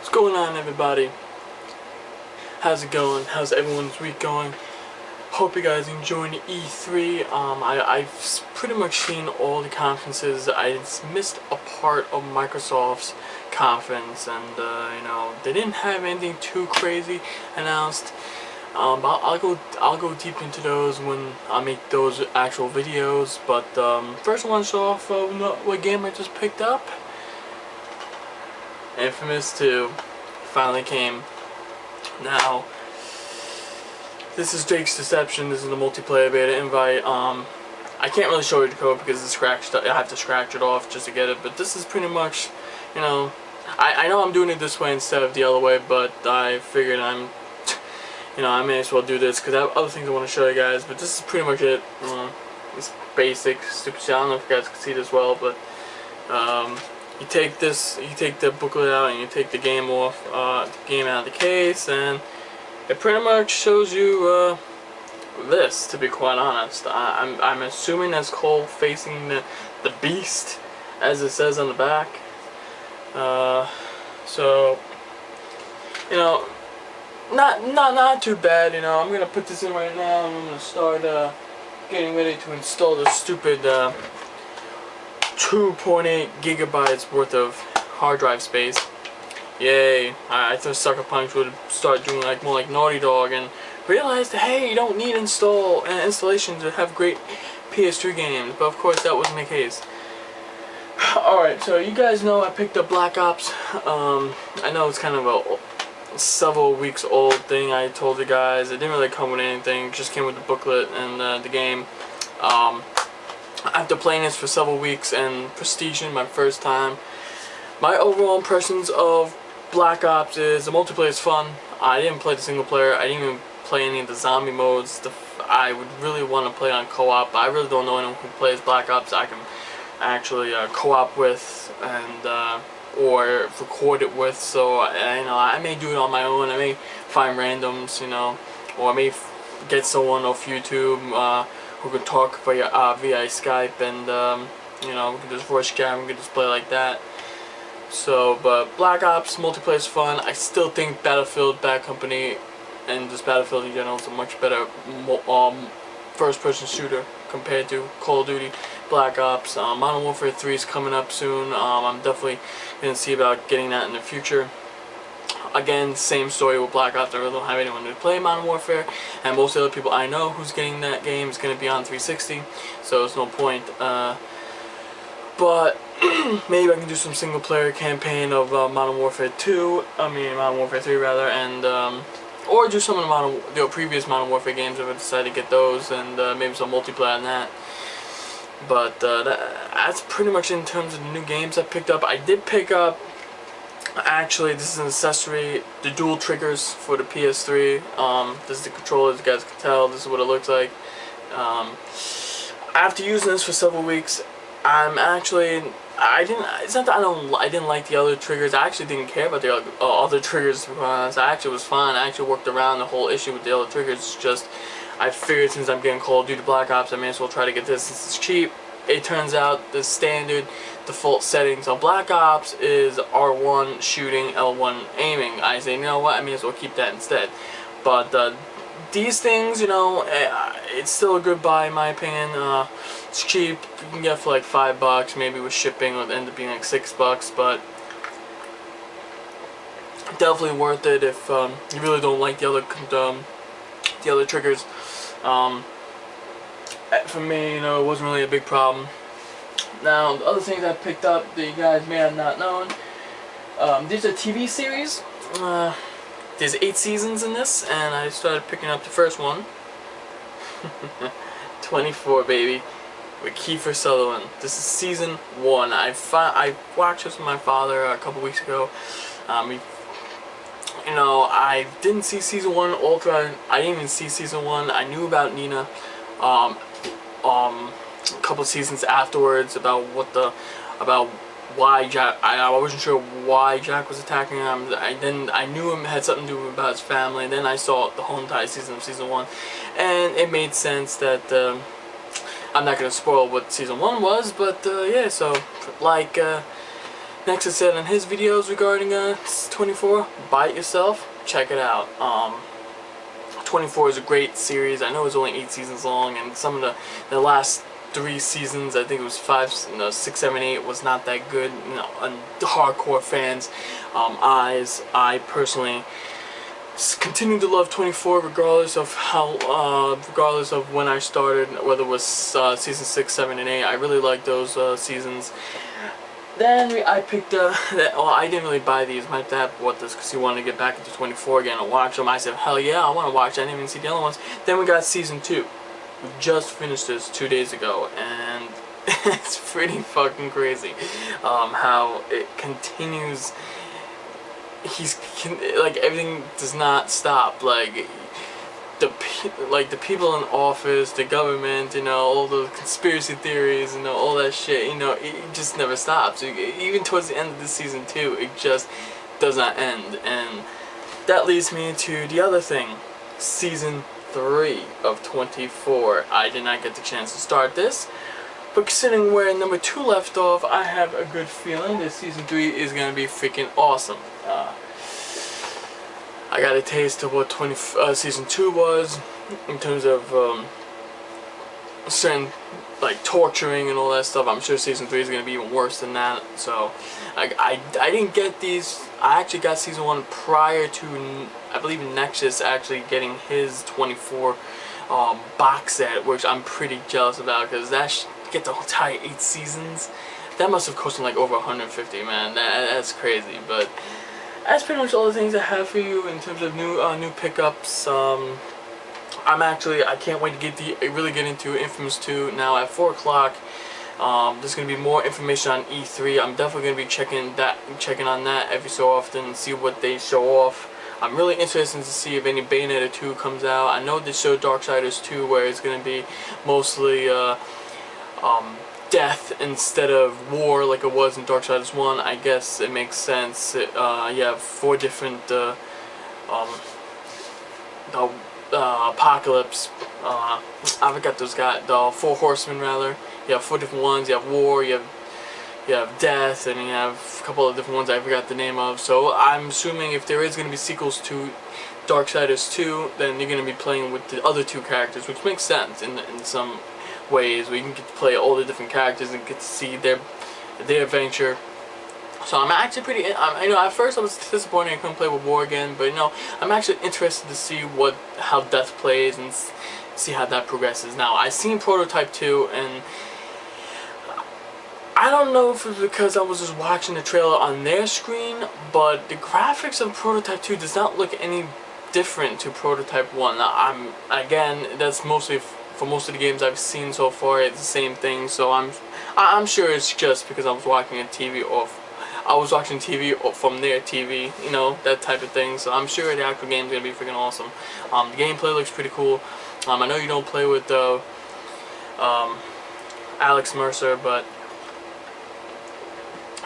What's going on, everybody? How's it going? How's everyone's week going? Hope you guys enjoying E3. I've pretty much seen all the conferences. I missed a part of Microsoft's conference, and they didn't have anything too crazy announced. But I'll go deep into those when I make those actual videos. But first, I want to show off what game I just picked up. Infamous 2 finally came. Now, this is Drake's Deception. This is the multiplayer beta invite. I can't really show you the code because it's scratched. I have to scratch it off just to get it. But this is pretty much, I know I'm doing it this way instead of the other way, but I figured I may as well do this because I have other things I want to show you guys. But this is pretty much it. It's basic, stupid shit. I don't know if you guys can see this well, but you take the booklet out and you take the game out of the case, and it pretty much shows you this. To be quite honest, I'm assuming that's Cole facing the beast, as it says on the back. So not too bad. I'm gonna put this in right now, and I'm gonna start getting ready to install this stupid 2.8 gigabytes worth of hard drive space. Yay! I thought Sucker Punch would start doing more like Naughty Dog and realized that, hey, you don't need installations to have great PS3 games, but of course that wasn't the case. Alright, so you guys know I picked up Black Ops. I know it's kind of a several weeks old thing. I told you guys it didn't really come with anything, it just came with the booklet and the game. After playing this for several weeks and prestiging my first time, my overall impressions of Black Ops is the multiplayer is fun. I didn't play the single player. I didn't even play any of the zombie modes. I would really want to play on co-op, but I really don't know anyone who plays Black Ops I can actually co-op with and or record it with. So I may do it on my own. I may find randoms, or I may get someone off YouTube who could talk via Skype, and we can just voice chat, we can just play like that. So, but Black Ops multiplayer is fun. I still think Battlefield, Bad Company, and just Battlefield in general is a much better first-person shooter compared to Call of Duty, Black Ops. Modern Warfare 3 is coming up soon. I'm definitely gonna see about getting that in the future. Again, same story with Black Ops. I really don't have anyone to play Modern Warfare, and most of the other people I know who's getting that game is going to be on 360, so there's no point. But maybe I can do some single player campaign of Modern Warfare 3 rather, and or do some of the previous Modern Warfare games if I decide to get those, and maybe some multiplayer on that. But that's pretty much in terms of the new games I picked up. I did pick up, actually, this is an accessory, the dual triggers for the PS3. This is the controller, as you guys can tell. This is what it looks like. After using this for several weeks, it's not that I didn't like the other triggers. I actually didn't care about the other triggers, to be honest. I actually was fine. I actually worked around the whole issue with the other triggers. It's just, I figured since I'm getting Call of Duty Black Ops, I may as well try to get this since it's cheap. It turns out the standard default settings on Black Ops is R1 shooting, L1 aiming. I say, you know what, I may as well keep that instead. But these things, it's still a good buy in my opinion. It's cheap. You can get for like $5, maybe with shipping it would end up being like $6, but definitely worth it if you really don't like the other triggers. For me, it wasn't really a big problem. Now, the other things I picked up that you guys may have not known, there's a TV series. There's 8 seasons in this, and I started picking up the first one. 24, baby, with Kiefer Sutherland. This is season 1. I watched this with my father a couple weeks ago. I didn't see season 1 all throughout. I didn't even see season 1. I knew about Nina. A couple seasons afterwards about why Jack. I wasn't sure why Jack was attacking him. I knew him had something to do about his family. And then I saw the whole entire season of season 1, and it made sense that I'm not gonna spoil what season 1 was, but yeah. So like Nexus said in his videos regarding 24, bite yourself, check it out. 24 is a great series. I know it's only 8 seasons long, and some of the last 3 seasons, I think it was 5, 6, 7, 8, was not that good. And hardcore fans, I personally continue to love 24 regardless of regardless of when I started, whether it was season 6, 7, and 8. I really like those seasons. Then I picked well, I didn't really buy these. My dad bought this because he wanted to get back into 24 again and watch them. I said, hell yeah, I want to watch. I didn't even see the other ones. Then we got season 2. We just finished this 2 days ago, and it's pretty fucking crazy how it continues. Like, everything does not stop. Like the people in office, the government, all the conspiracy theories, all that shit, it just never stops. Even towards the end of this season 2, it just does not end. And that leads me to the other thing, season 3 of 24. I did not get the chance to start this, but considering where number 2 left off, I have a good feeling that season 3 is gonna be freaking awesome. I got a taste of what season 2 was in terms of certain, like, torturing and all that stuff. I'm sure season 3 is going to be even worse than that. So I didn't get these. I actually got season 1 prior to, I believe, Nexus actually getting his 24 box set, which I'm pretty jealous about, because that get the entire 8 seasons. That must have cost him like over 150, man. That's crazy. But that's pretty much all the things I have for you in terms of new pickups. I can't wait to really get into Infamous 2 now at 4 o'clock. There's gonna be more information on E3. I'm definitely gonna be checking on that every so often and see what they show off. I'm really interested to see if any Bayonetta 2 comes out. I know they showed Darksiders 2, where it's gonna be mostly death instead of war like it was in Darksiders 1. I guess it makes sense. You have 4 different apocalypse. I forgot those guys. The 4 horsemen, rather. You have 4 different ones. You have war. You have death, and you have a couple of different ones I forgot the name of. So I'm assuming if there is going to be sequels to Darksiders 2, then you're going to be playing with the other 2 characters, which makes sense in some ways, where you can get to play all the different characters and get to see their adventure. So I'm actually pretty, at first I was disappointed I couldn't play with War again, but I'm actually interested to see how Death plays and see how that progresses. Now, I've seen Prototype 2, and I don't know if it's because I was just watching the trailer on their screen, but the graphics of Prototype 2 does not look any different to Prototype 1. Now, again, that's mostly for most of the games I've seen so far, it's the same thing. So I'm sure it's just because I was watching TV from their TV, that type of thing. So I'm sure the actual game's gonna be freaking awesome. The gameplay looks pretty cool. I know you don't play with Alex Mercer, but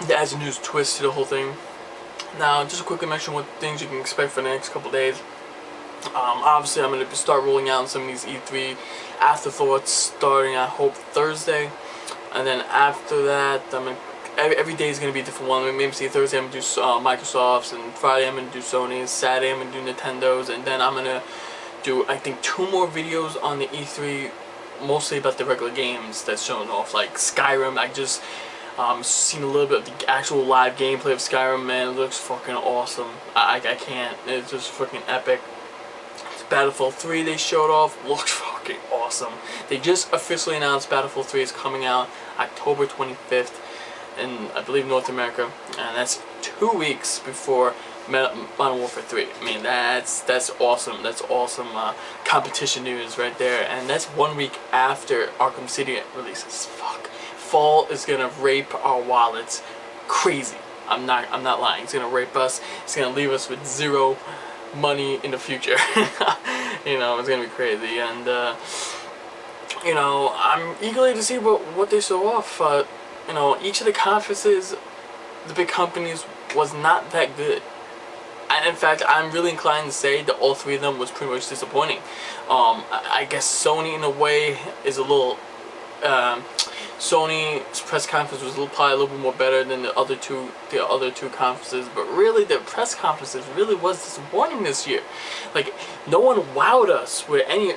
that adds a new twist to the whole thing. Now, just to quickly mention what things you can expect for the next couple days. Obviously, I'm going to start rolling out some of these E3 afterthoughts starting, I hope, Thursday. And then after that, every day is going to be a different one. Maybe see Thursday I'm going to do Microsoft's, and Friday I'm going to do Sony's, Saturday I'm going to do Nintendo's, and then I'm going to do, I think, 2 more videos on the E3, mostly about the regular games that's shown off, like Skyrim. I just seen a little bit of the actual live gameplay of Skyrim, man. It looks fucking awesome. I can't. It's just fucking epic. Battlefield 3 they showed off looks fucking awesome. They just officially announced Battlefield 3 is coming out October 25th in, I believe, North America, and that's 2 weeks before Modern Warfare 3. I mean, that's awesome. That's awesome competition news right there, and that's 1 week after Arkham City releases. Fuck. Fall is gonna rape our wallets. Crazy. I'm not lying. It's gonna rape us. It's gonna leave us with 0 money in the future. It's gonna be crazy, and I'm eagerly to see what they show off. Each of the conferences, the big companies, was not that good. And in fact, I'm really inclined to say that all 3 of them was pretty much disappointing. I guess Sony, in a way, is a little Sony's press conference was probably a little bit more better than the other two conferences, but really the press conferences really was disappointing this year. Like, no one wowed us with any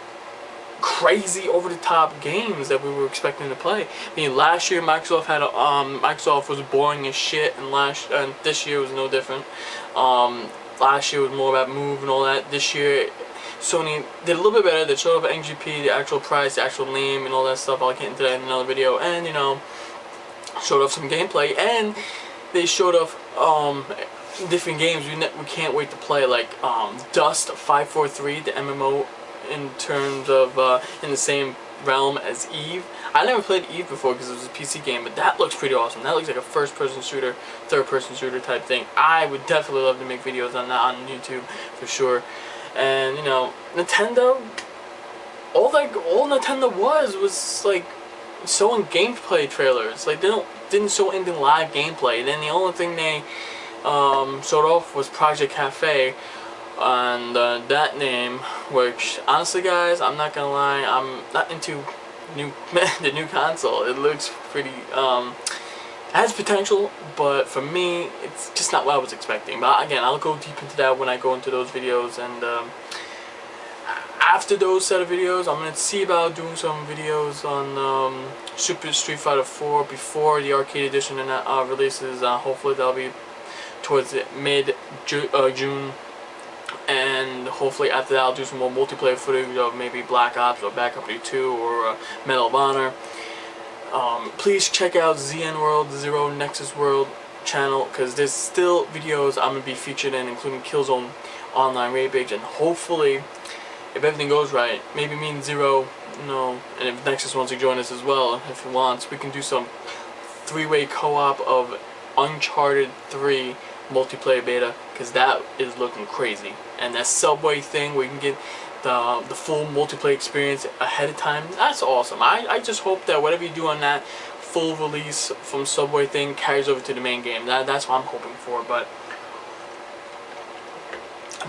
crazy over-the-top games that we were expecting to play. I mean, last year Microsoft was boring as shit, and this year was no different. Last year was more about Move and all that. This year, Sony did a little bit better. They showed off NGP, the actual price, the actual name, and all that stuff. I'll get into that in another video. And, you know, showed off some gameplay, and they showed off different games we can't wait to play, like Dust 543, the MMO, in terms of in the same realm as Eve. I never played Eve before because it was a PC game, but that looks pretty awesome. That looks like a first-person shooter, third-person shooter type thing. I would definitely love to make videos on that on YouTube for sure. And, you know, Nintendo, all Nintendo was like showing gameplay trailers. Like, they didn't show anything live gameplay. Then the only thing they showed off was Project Cafe, and that name, which honestly, guys, I'm not gonna lie, I'm not into the new console. It looks pretty has potential, but for me, it's just not what I was expecting. But again, I'll go deep into that when I go into those videos. And after those set of videos, I'm gonna see about doing some videos on Super Street Fighter 4 before the arcade edition releases. Hopefully that'll be towards mid-June. And hopefully after that I'll do some more multiplayer footage of maybe Black Ops or Black Ops 2 or Medal of Honor. Please check out ZN World, Zero Nexus World channel, because there's still videos I'm going to be featured in, including Killzone Online Rampage, and hopefully, if everything goes right, maybe me and Zero, you know, and if Nexus wants to join us as well, if he wants, we can do some three-way co-op of Uncharted 3 multiplayer beta, because that is looking crazy. And that Subway thing where you can get the full multiplayer experience ahead of time, that's awesome. I just hope that whatever you do on that full release from Subway thing carries over to the main game. That's what I'm hoping for. But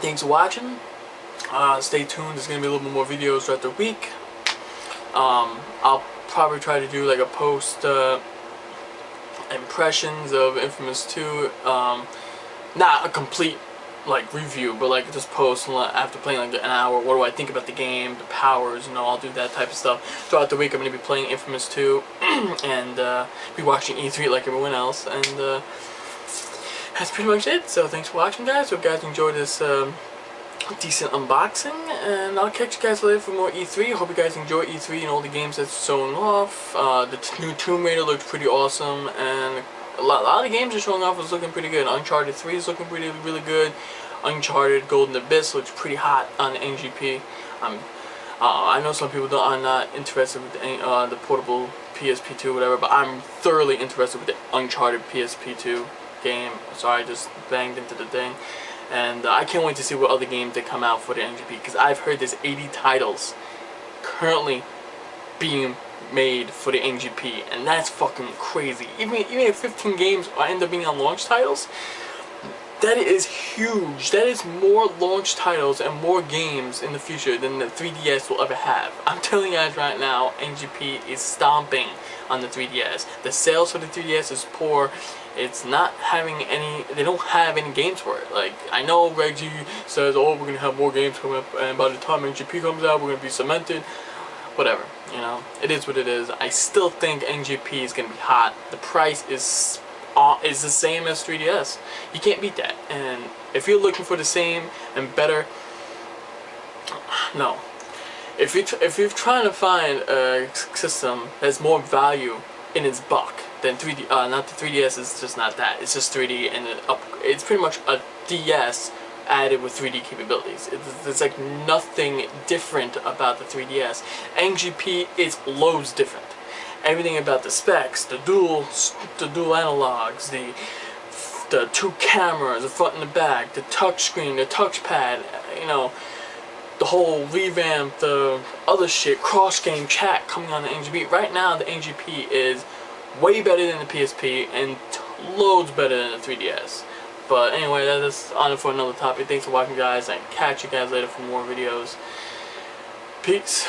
thanks for watching. Stay tuned. There's gonna be a little bit more videos throughout the week. I'll probably try to do like a post impressions of Infamous 2. Not a complete like review, but like just post after playing like an hour. What do I think about the game, the powers, you know, I'll do that type of stuff. Throughout the week I'm going to be playing Infamous 2 and be watching E3 like everyone else, and that's pretty much it. So thanks for watching, guys. Hope you guys enjoyed this decent unboxing, and I'll catch you guys later for more E3. Hope you guys enjoy E3 and all the games that's showing off. The new Tomb Raider looks pretty awesome, and a lot of games are showing off is looking pretty good. Uncharted 3 is looking really good. Uncharted Golden Abyss looks pretty hot on NGP. I know some people are not interested with the portable PSP2 whatever, but I'm thoroughly interested with the Uncharted PSP2 game. Sorry, I just banged into the thing. And I can't wait to see what other games they come out for the NGP, because I've heard there's 80 titles currently being made for the NGP, and that's fucking crazy. Even if 15 games end up being on launch titles, that is huge. That is more launch titles and more games in the future than the 3DS will ever have. I'm telling you guys right now, NGP is stomping on the 3DS. The sales for the 3DS is poor. It's not having any, they don't have any games for it. Like, I know Reggie says, oh, we're gonna have more games coming up, and by the time NGP comes out, we're gonna be cemented. Whatever, you know, it is what it is. I still think NGP is gonna be hot. The price is the same as 3DS. You can't beat that. And if you're looking for the same and better, no. If you're trying to find a system that's more value in its buck than 3D, not the 3DS is just not that. It's just 3D, and it's pretty much a DS added with 3D capabilities. There's like nothing different about the 3DS. NGP is loads different. Everything about the specs, the dual analogs, the two cameras, the front and the back, the touch screen, the touchpad, you know, the whole revamp, the other shit, cross-game chat coming on the NGP. Right now, the NGP is way better than the PSP and loads better than the 3DS. But anyway, that's on it for another topic. Thanks for watching, guys, and catch you guys later for more videos. Peace.